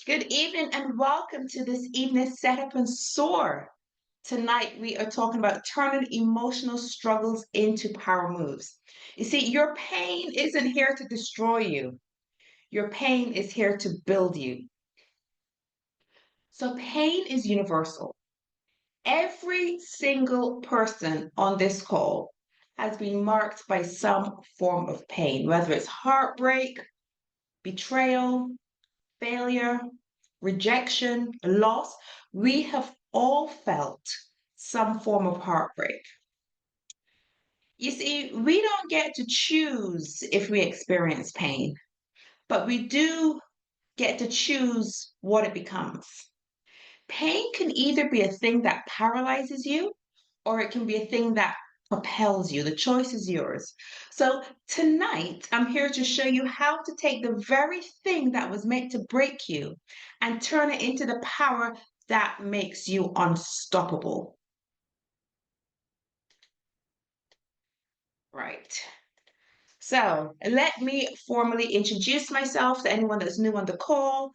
Good evening and welcome to this evening's Set Up and Soar. Tonight we are talking about turning emotional struggles into power moves. You see, your pain isn't here to destroy you. Your pain is here to build you. So pain is universal. Every single person on this call has been marked by some form of pain, whether it's heartbreak, betrayal, failure, rejection, loss. We have all felt some form of heartbreak. You see, we don't get to choose if we experience pain, but we do get to choose what it becomes. Pain can either be a thing that paralyzes you or it can be a thing that propels you. The choice is yours. So tonight, I'm here to show you how to take the very thing that was meant to break you and turn it into the power that makes you unstoppable. Right. So let me formally introduce myself to anyone that's new on the call.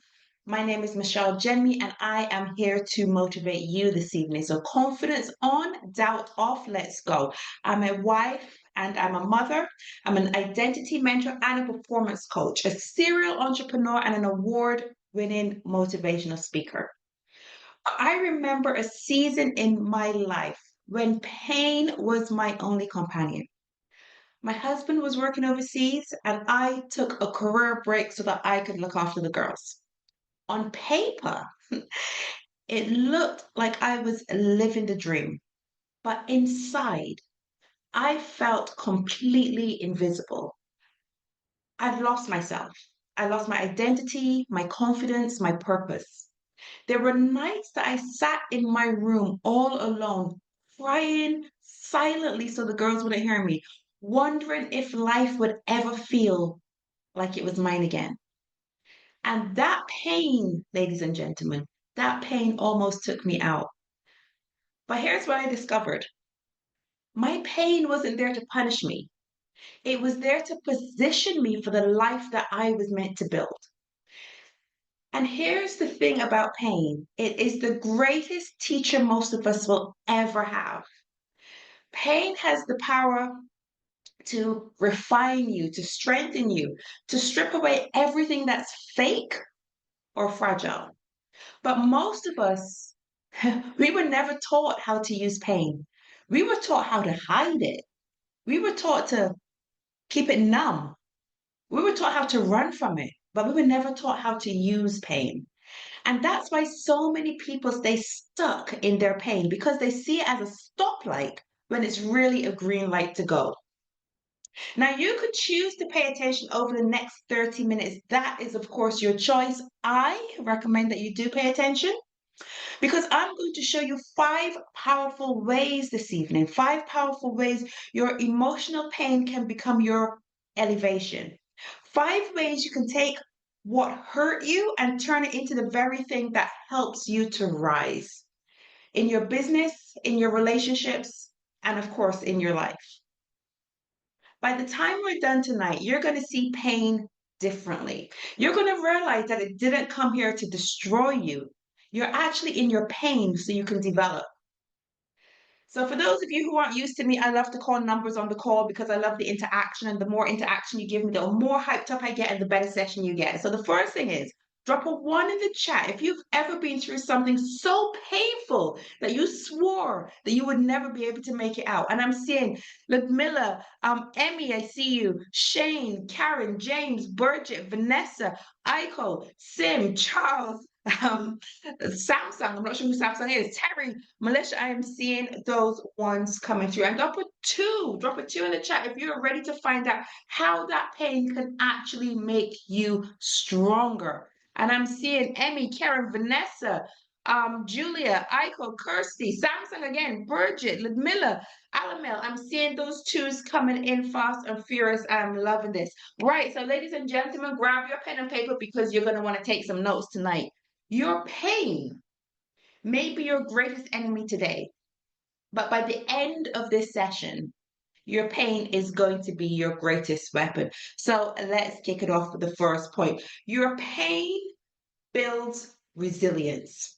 My name is Michelle Jenmy, and I am here to motivate you this evening. So confidence on, doubt off, let's go. I'm a wife and I'm a mother. I'm an identity mentor and a performance coach, a serial entrepreneur and an award-winning motivational speaker. I remember a season in my life when pain was my only companion. My husband was working overseas, and I took a career break so that I could look after the girls. On paper, it looked like I was living the dream, but inside, I felt completely invisible. I'd lost myself. I lost my identity, my confidence, my purpose. There were nights that I sat in my room all alone, crying silently so the girls wouldn't hear me, wondering if life would ever feel like it was mine again. And that pain, ladies and gentlemen, that pain almost took me out. But here's what I discovered. My pain wasn't there to punish me. It was there to position me for the life that I was meant to build. And here's the thing about pain. It is the greatest teacher most of us will ever have. Pain has the power to refine you, to strengthen you, to strip away everything that's fake or fragile. But most of us, we were never taught how to use pain. We were taught how to hide it. We were taught to keep it numb. We were taught how to run from it, but we were never taught how to use pain. And that's why so many people stay stuck in their pain because they see it as a stoplight when it's really a green light to go. Now, you could choose to pay attention over the next 30 minutes. That is, of course, your choice. I recommend that you do pay attention because I'm going to show you 5 powerful ways this evening, 5 powerful ways your emotional pain can become your elevation. 5 ways you can take what hurt you and turn it into the very thing that helps you to rise in your business, in your relationships, and of course, in your life. By the time we're done tonight, you're going to see pain differently. You're going to realize that it didn't come here to destroy you. You're actually in your pain so you can develop. So for those of you who aren't used to me, I love to call numbers on the call because I love the interaction. And the more interaction you give me, the more hyped up I get and the better session you get. So the first thing is drop a 1 in the chat if you've ever been through something so painful that you swore that you would never be able to make it out. And I'm seeing Ludmilla, Emmy, I see you, Shane, Karen, James, Bridget, Vanessa, Aiko, Sim, Charles, Samsung, I'm not sure who Samsung is, Terry, Melissa, I am seeing those ones coming through. And drop a two in the chat if you're ready to find out how that pain can actually make you stronger. And I'm seeing Emmy, Karen, Vanessa, Julia, Aiko, Kirsty, Samsung again, Bridget, Ludmilla, Alamel. I'm seeing those twos coming in fast and furious. I'm loving this. Right, so ladies and gentlemen, grab your pen and paper because you're going to want to take some notes tonight. Your pain may be your greatest enemy today, but by the end of this session, your pain is going to be your greatest weapon. So let's kick it off with the first point. Your pain builds resilience.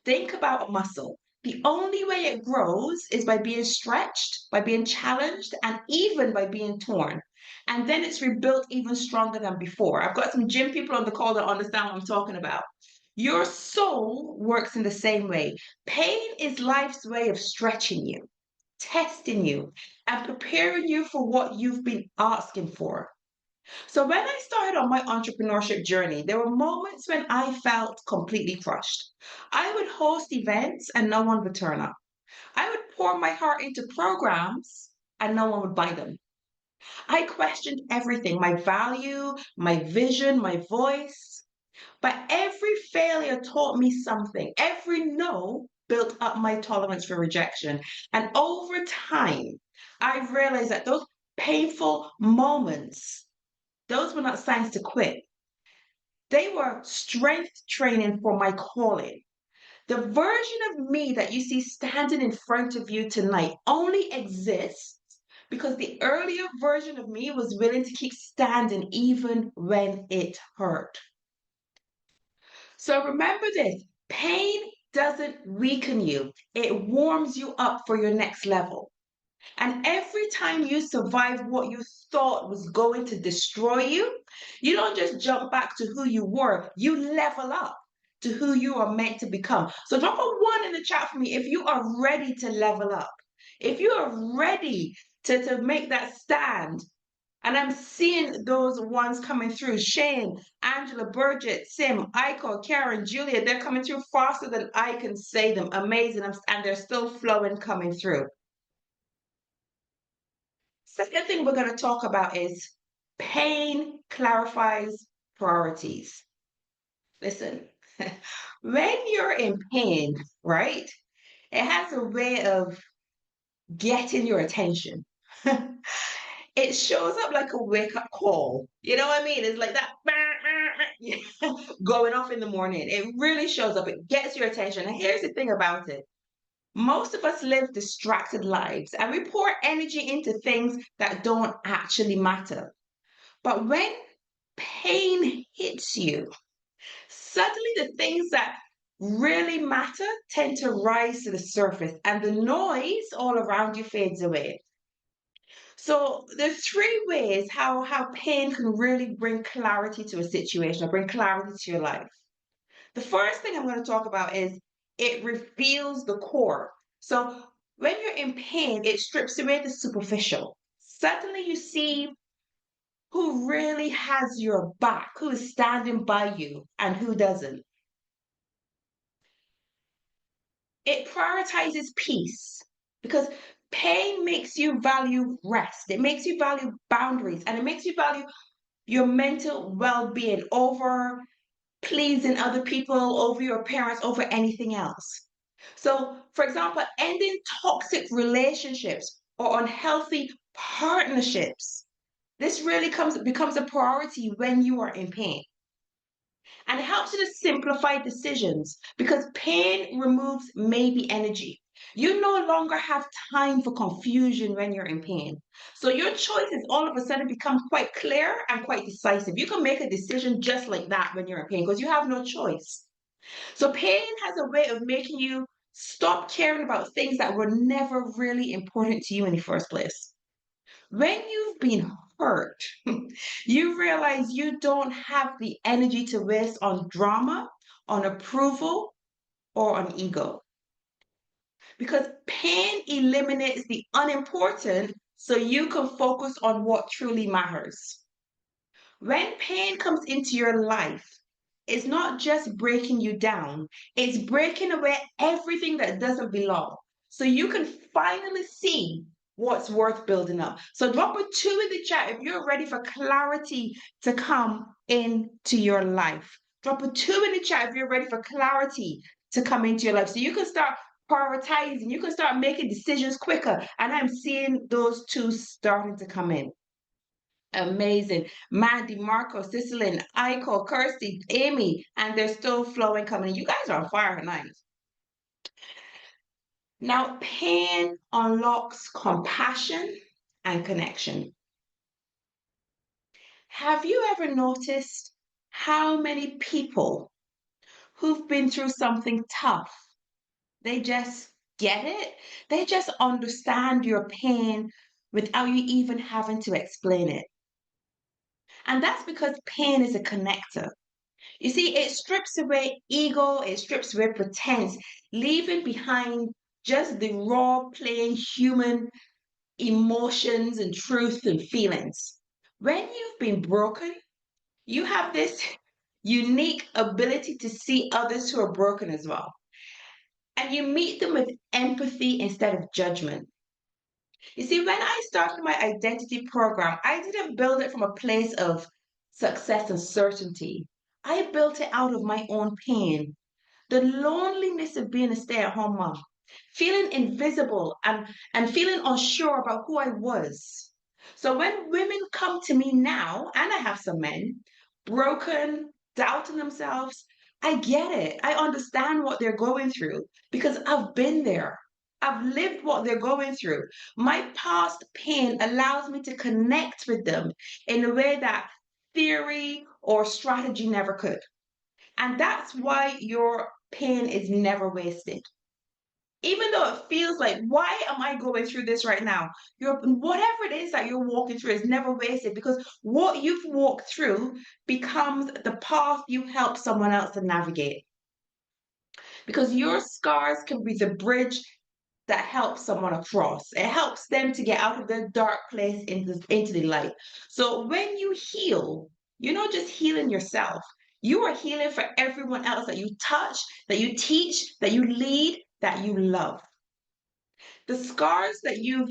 Think about a muscle. The only way it grows is by being stretched, by being challenged, and even by being torn. And then it's rebuilt even stronger than before. I've got some gym people on the call that understand what I'm talking about. Your soul works in the same way. Pain is life's way of stretching you, testing you, and preparing you for what you've been asking for. So when I started on my entrepreneurship journey, there were moments when I felt completely crushed. I would host events and no one would turn up. I would pour my heart into programs and no one would buy them. I questioned everything, my value, my vision, my voice. But every failure taught me something. Every no built up my tolerance for rejection. And over time, I realized that those painful moments, those were not signs to quit. They were strength training for my calling. The version of me that you see standing in front of you tonight only exists because the earlier version of me was willing to keep standing even when it hurt. So remember this, pain doesn't weaken you, it warms you up for your next level. And every time you survive what you thought was going to destroy you, you don't just jump back to who you were, you level up to who you are meant to become. So drop a one in the chat for me if you are ready to level up, if you are ready to make that stand. And I'm seeing those ones coming through. Shane, Angela, Burgett, Sim, Aiko, Karen, Julia, they're coming through faster than I can say them. Amazing. And they're still flowing coming through. Second thing we're going to talk about is pain clarifies priorities. Listen, when you're in pain, right, it has a way of getting your attention. It shows up like a wake up call. You know what I mean? It's like that going off in the morning. It really shows up. It gets your attention. And here's the thing about it. Most of us live distracted lives and we pour energy into things that don't actually matter. But when pain hits you, suddenly the things that really matter tend to rise to the surface and the noise all around you fades away. So there's three ways how pain can really bring clarity to a situation or bring clarity to your life. The first thing I'm going to talk about is it reveals the core. So when you're in pain, it strips away the superficial. Suddenly you see who really has your back, who is standing by you, and who doesn't. It prioritizes peace because pain makes you value rest. It makes you value boundaries and it makes you value your mental well being over pleasing other people, over your parents, over anything else. So, for example, ending toxic relationships or unhealthy partnerships. This really becomes a priority when you are in pain. And it helps you to simplify decisions because pain removes maybe energy. You no longer have time for confusion when you're in pain. So your choices all of a sudden become quite clear and quite decisive. You can make a decision just like that when you're in pain because you have no choice. So pain has a way of making you stop caring about things that were never really important to you in the first place. When you've been hurt, you realize you don't have the energy to waste on drama, on approval, or on ego. Because pain eliminates the unimportant so you can focus on what truly matters. When pain comes into your life, it's not just breaking you down, it's breaking away everything that doesn't belong. So you can finally see what's worth building up. So drop a two in the chat if you're ready for clarity to come into your life. Drop a two in the chat if you're ready for clarity to come into your life. So you can start prioritizing, you can start making decisions quicker. And I'm seeing those two starting to come in. Amazing. Mandy, Marco, Cicilline, Aiko, Kirsty, Amy, and they're still flowing coming in. You guys are on fire tonight. Now, pain unlocks compassion and connection. Have you ever noticed how many people who've been through something tough. They just get it. They just understand your pain without you even having to explain it. And that's because pain is a connector. You see, it strips away ego, it strips away pretense, leaving behind just the raw, plain human emotions and truth and feelings. When you've been broken, you have this unique ability to see others who are broken as well. And you meet them with empathy instead of judgment. You see, when I started my identity program, I didn't build it from a place of success and certainty. I built it out of my own pain, the loneliness of being a stay-at-home mom, feeling invisible and feeling unsure about who I was. So when women come to me now, and I have some men, broken, doubting themselves, I get it. I understand what they're going through because I've been there. I've lived what they're going through. My past pain allows me to connect with them in a way that theory or strategy never could. And that's why your pain is never wasted. Even though it feels like, why am I going through this right now? Your whatever it is that you're walking through is never wasted because what you've walked through becomes the path you help someone else to navigate. Because your scars can be the bridge that helps someone across. It helps them to get out of their dark place into the light. So when you heal, you're not just healing yourself, you are healing for everyone else that you touch, that you teach, that you lead, that you love. The scars that you've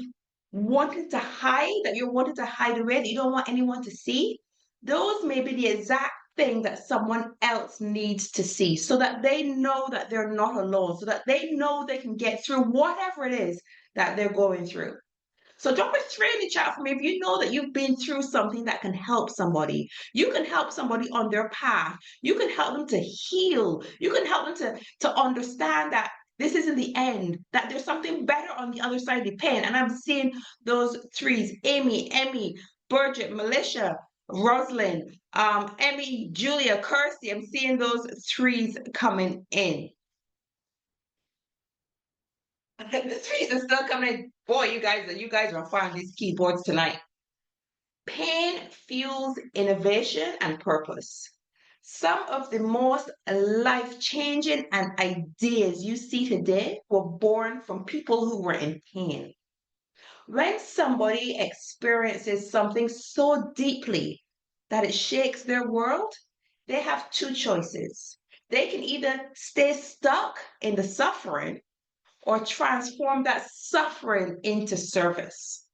wanted to hide, that you're wanting to hide away, that you don't want anyone to see, those may be the exact thing that someone else needs to see so that they know that they're not alone, so that they know they can get through whatever it is that they're going through. So drop a 3 in the chat for me if you know that you've been through something that can help somebody. You can help somebody on their path. You can help them to heal. You can help them to understand that this isn't the end, that there's something better on the other side of the pain. And I'm seeing those threes, Amy, Emmy, Bridget, Militia, Rosalind, Emmy, Julia, Kirsty. I'm seeing those threes coming in. The threes are still coming in. Boy, you guys are fine on these keyboards tonight. Pain fuels innovation and purpose. Some of the most life-changing and ideas you see today were born from people who were in pain. When somebody experiences something so deeply that it shakes their world, they have two choices. They can either stay stuck in the suffering or transform that suffering into service.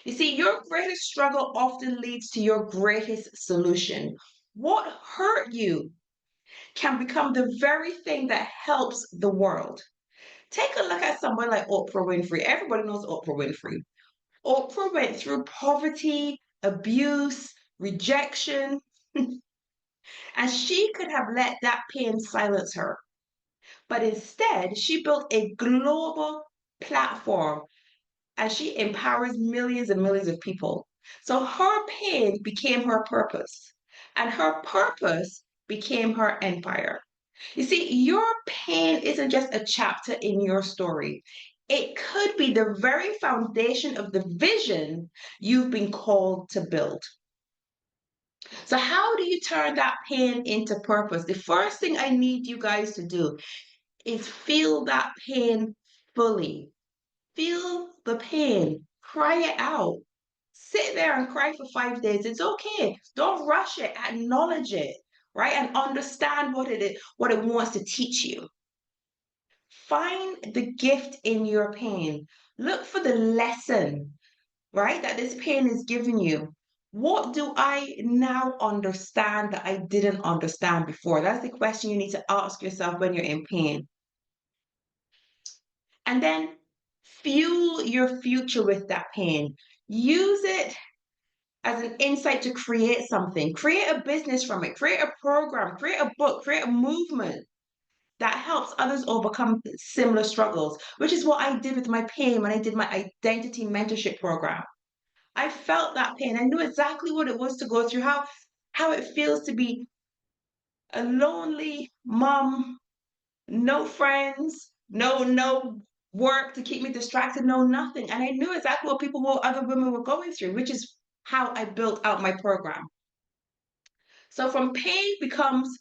You see, your greatest struggle often leads to your greatest solution. What hurt you can become the very thing that helps the world. Take a look at someone like Oprah Winfrey. Everybody knows Oprah Winfrey. Oprah went through poverty, abuse, rejection, and she could have let that pain silence her. But instead, she built a global platform and she empowers millions and millions of people. So her pain became her purpose, and her purpose became her empire. You see, your pain isn't just a chapter in your story. It could be the very foundation of the vision you've been called to build. So, how do you turn that pain into purpose? The first thing I need you guys to do is feel that pain fully. Feel the pain, cry it out. Sit there and cry for 5 days. It's okay. Don't rush it. Acknowledge it, right? And understand what it is, what it wants to teach you. Find the gift in your pain. Look for the lesson, right? That this pain is giving you. What do I now understand that I didn't understand before? That's the question you need to ask yourself when you're in pain. And then fuel your future with that pain. Use it as an insight to create something, create a business from it, create a program, create a book, create a movement that helps others overcome similar struggles, which is what I did with my pain when I did my identity mentorship program. I felt that pain. I knew exactly what it was to go through, how it feels to be a lonely mom, no friends, no work to keep me distracted, no nothing. And I knew exactly what other women were going through, which is how I built out my program. So from pain becomes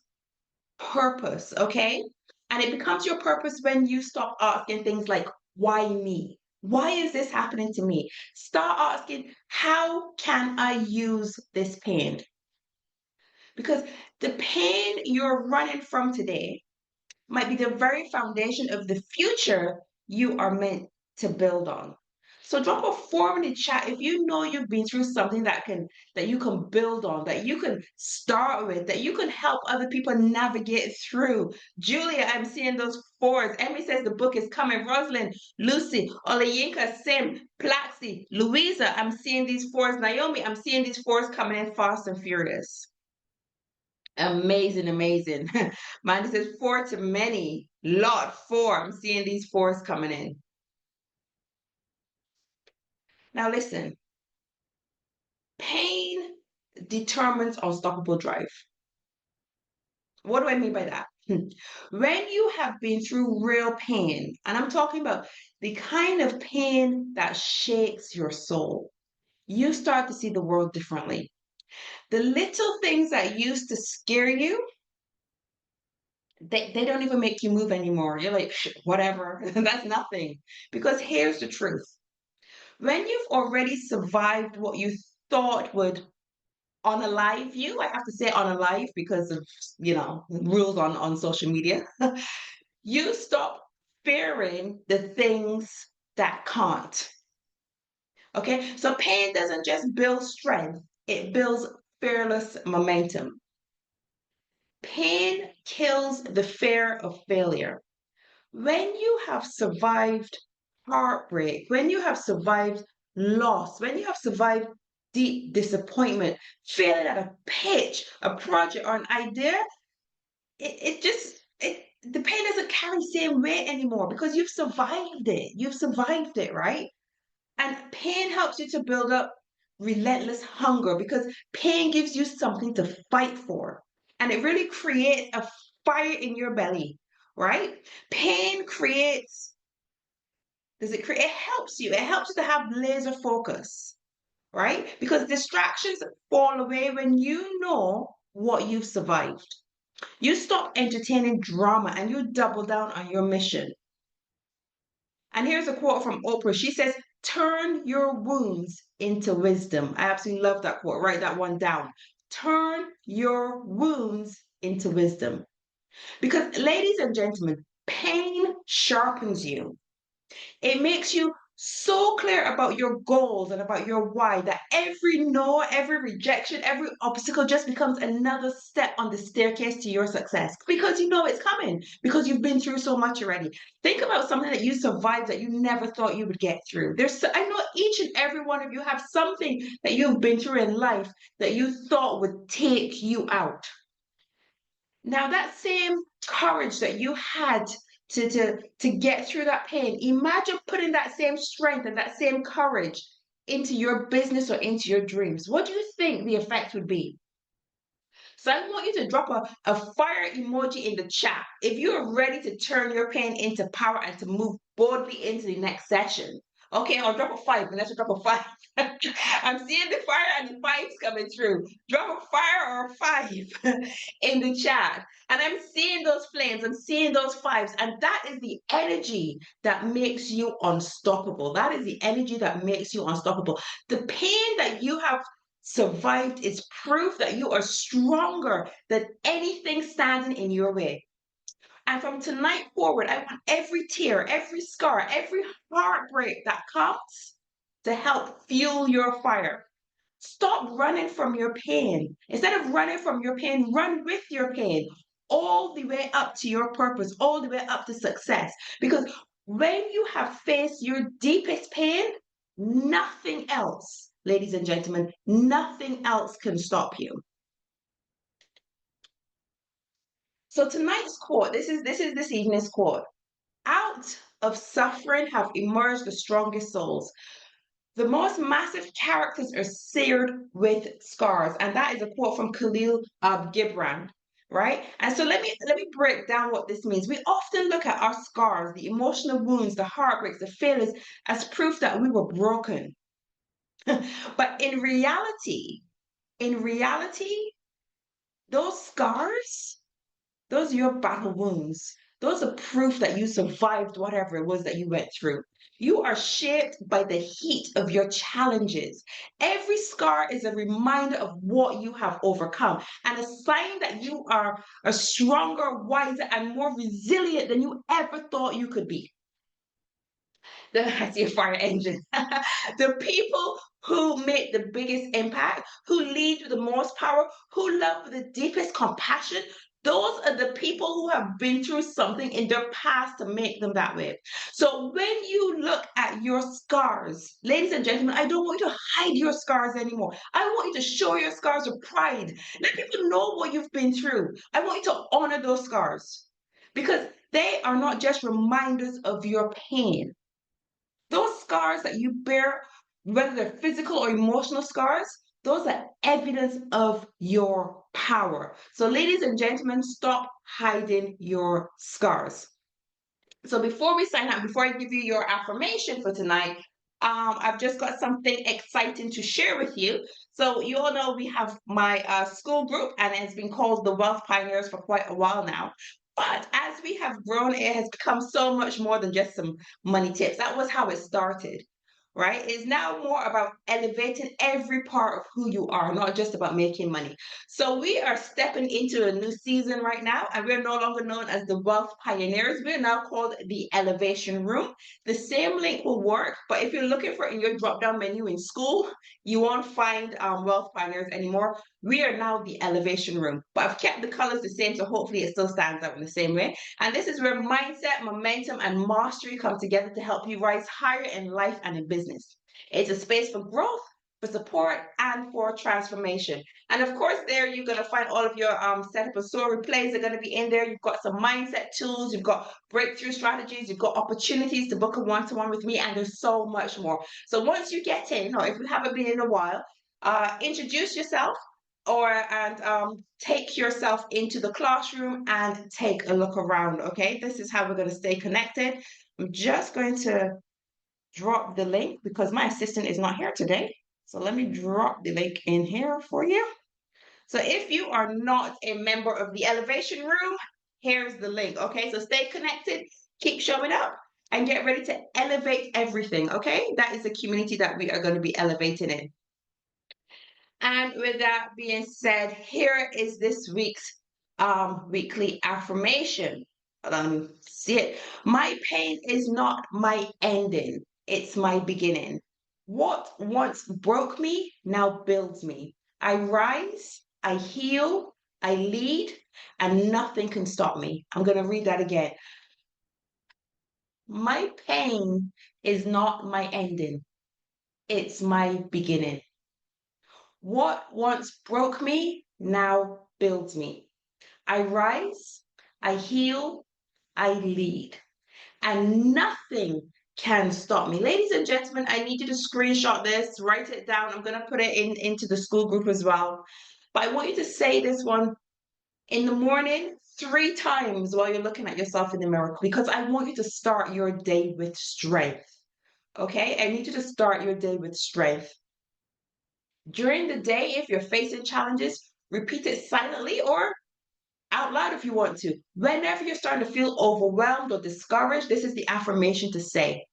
purpose, okay? And it becomes your purpose when you stop asking things like, why me? Why is this happening to me? Start asking, how can I use this pain? Because the pain you're running from today might be the very foundation of the future you are meant to build on. So drop a form in the chat if you know you've been through something that you can build on, that you can start with, that you can help other people navigate through. Julia, I'm seeing those fours. Emily says the book is coming. Rosalind, Lucy, Olayinka, Sim, Plaxi, Louisa, I'm seeing these fours. Naomi, I'm seeing these fours coming in fast and furious. Amazing, amazing. Mine says four to many. Lot four. I'm seeing these fours coming in. Now listen, pain determines unstoppable drive. What do I mean by that? When you have been through real pain, and I'm talking about the kind of pain that shakes your soul, you start to see the world differently. The little things that used to scare you, they don't even make you move anymore. You're like, whatever, that's nothing. Because here's the truth. When you've already survived what you thought would unalive you, I have to say unalive because of, rules on social media, you stop fearing the things that can't. Okay, so pain doesn't just build strength, it builds fearless momentum. Pain kills the fear of failure. When you have survived heartbreak, when you have survived loss, when you have survived deep disappointment, failing at a pitch, a project, or an idea, the pain doesn't carry the same weight anymore because you've survived it. You've survived it, right? And pain helps you to build up relentless hunger because pain gives you something to fight for. And it really creates a fire in your belly, right? Pain creates, does it create? It helps you. It helps you to have laser focus, right? Because distractions fall away when you know what you've survived. You stop entertaining drama and you double down on your mission. And here's a quote from Oprah. She says, turn your wounds into wisdom. I absolutely love that quote. Write that one down. Turn your wounds into wisdom. Because, ladies and gentlemen, pain sharpens you. It makes you so clear about your goals and about your why that every no, every rejection, every obstacle just becomes another step on the staircase to your success because you know it's coming because you've been through so much already. Think about something that you survived that you never thought you would get through. I know each and every one of you have something that you've been through in life that you thought would take you out. Now, that same courage that you had to get through that pain, imagine putting that same strength and that same courage into your business or into your dreams. What do you think the effect would be? So I want you to drop a fire emoji in the chat if you are ready to turn your pain into power and to move boldly into the next session. Okay, or drop a five. Let's drop a five. I'm seeing the fire and the fives coming through. Drop a fire or a five in the chat. And I'm seeing those flames, I'm seeing those fives. And that is the energy that makes you unstoppable. That is the energy that makes you unstoppable. The pain that you have survived is proof that you are stronger than anything standing in your way. And from tonight forward, I want every tear, every scar, every heartbreak that comes to help fuel your fire. Stop running from your pain. Instead of running from your pain, run with your pain all the way up to your purpose, all the way up to success. Because when you have faced your deepest pain, nothing else, ladies and gentlemen, nothing else can stop you. So tonight's quote, this is this evening's quote. Out of suffering have emerged the strongest souls. The most massive characters are seared with scars. And that is a quote from Khalil Gibran. right? And so let me break down what this means. We often look at our scars, the emotional wounds, the heartbreaks, the failures as proof that we were broken. But in reality, those scars, those are your battle wounds. Those are proof that you survived whatever it was that you went through. You are shaped by the heat of your challenges. Every scar is a reminder of what you have overcome and a sign that you are a stronger, wiser, and more resilient than you ever thought you could be. I see a fire engine. The people who make the biggest impact, who lead with the most power, who love with the deepest compassion, those are the people who have been through something in their past to make them that way. So when you look at your scars, ladies and gentlemen, I don't want you to hide your scars anymore. I want you to show your scars with pride. Let people know what you've been through. I want you to honor those scars because they are not just reminders of your pain. Those scars that you bear, whether they're physical or emotional scars, those are evidence of your power. So, ladies and gentlemen, stop hiding your scars. So before we sign up, before I give you your affirmation for tonight, I've just got something exciting to share with you. So you all know we have my school group, and it's been called the Wealth Pioneers for quite a while now. But as we have grown, it has become so much more than just some money tips. That was how it started, right? It's now more about elevating every part of who you are, not just about making money. So we are stepping into a new season right now, and we're no longer known as the Wealth Pioneers. We're now called the Elevation Room. The same link will work, but if you're looking for it in your drop-down menu in school, you won't find Wealth Pioneers anymore. We are now the Elevation Room, but I've kept the colors the same, so hopefully it still stands out in the same way. And this is where mindset, momentum, and mastery come together to help you rise higher in life and in business. It's a space for growth, for support, and for transformation. And of course, there you're going to find all of your Set Up Soar replays are going to be in there. You've got some mindset tools, you've got breakthrough strategies, you've got opportunities to book a one-to-one with me, and there's so much more. So once you get in, or if you haven't been in a while, introduce yourself and take yourself into the classroom and take a look around. Okay, this is how we're going to stay connected. I'm just going to drop the link because my assistant is not here today. So let me drop the link in here for you. So if you are not a member of the Elevation Room, here's the link. Okay, so stay connected, keep showing up, and get ready to elevate everything. Okay, that is the community that we are going to be elevating in. And with that being said, here is this week's weekly affirmation. See it. My pain is not my ending, it's my beginning. What once broke me now builds me. I rise, I heal, I lead, and nothing can stop me. I'm going to read that again. My pain is not my ending, it's my beginning. What once broke me now builds me. I rise, I heal, I lead, and nothing can stop me. Ladies and gentlemen, I need you to screenshot this, write it down. I'm going to put it into the school group as well. But I want you to say this one in the morning 3 times while you're looking at yourself in the mirror, because I want you to start your day with strength. Okay? I need you to start your day with strength. During the day, if you're facing challenges, repeat it silently or out loud if you want to. Whenever you're starting to feel overwhelmed or discouraged, this is the affirmation to say.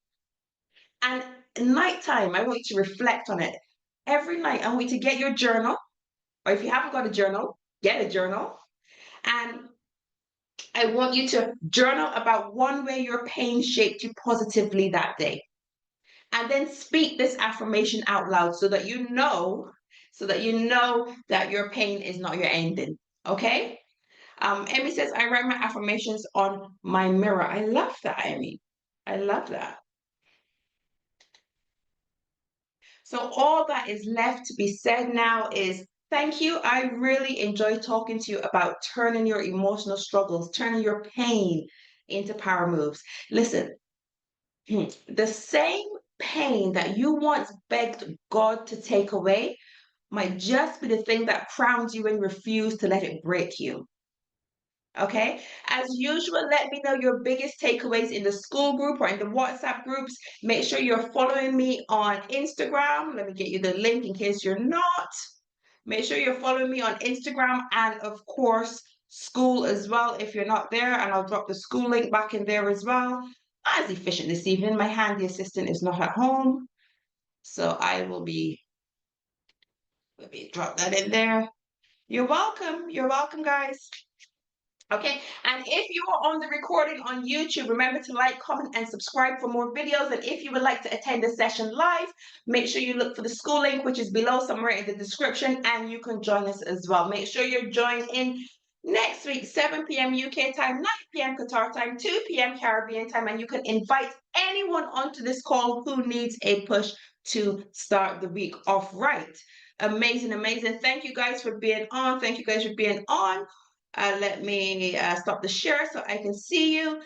And nighttime, I want you to reflect on it. Every night, I want you to get your journal, or if you haven't got a journal, get a journal. And I want you to journal about one way your pain shaped you positively that day. And then speak this affirmation out loud so that you know that your pain is not your ending. Okay? Emmy says, I write my affirmations on my mirror. I love that, Emmy. I love that. So all that is left to be said now is thank you. I really enjoy talking to you about turning your emotional struggles, turning your pain into power moves. Listen, the same pain that you once begged God to take away might just be the thing that crowns you and refuse to let it break you. Okay, as usual, let me know your biggest takeaways in the school group or in the WhatsApp groups. Make sure you're following me on Instagram. Let me get you the link in case you're not. Make sure you're following me on Instagram and, of course, school as well if you're not there. And I'll drop the school link back in there as well. Not as efficient this evening. My handy assistant is not at home. So I will be, let me drop that in there. You're welcome. You're welcome, guys. Okay, and if you are on the recording on YouTube, remember to like, comment, and subscribe for more videos. And if you would like to attend the session live, make sure you look for the school link, which is below somewhere in the description, and you can join us as well. Make sure you're joined in next week, 7 p.m. UK time, 9 p.m. Qatar time, 2 p.m. Caribbean time, and you can invite anyone onto this call who needs a push to start the week off right. Amazing, amazing. Thank you guys for being on. Thank you guys for being on. Let me stop the share so I can see you.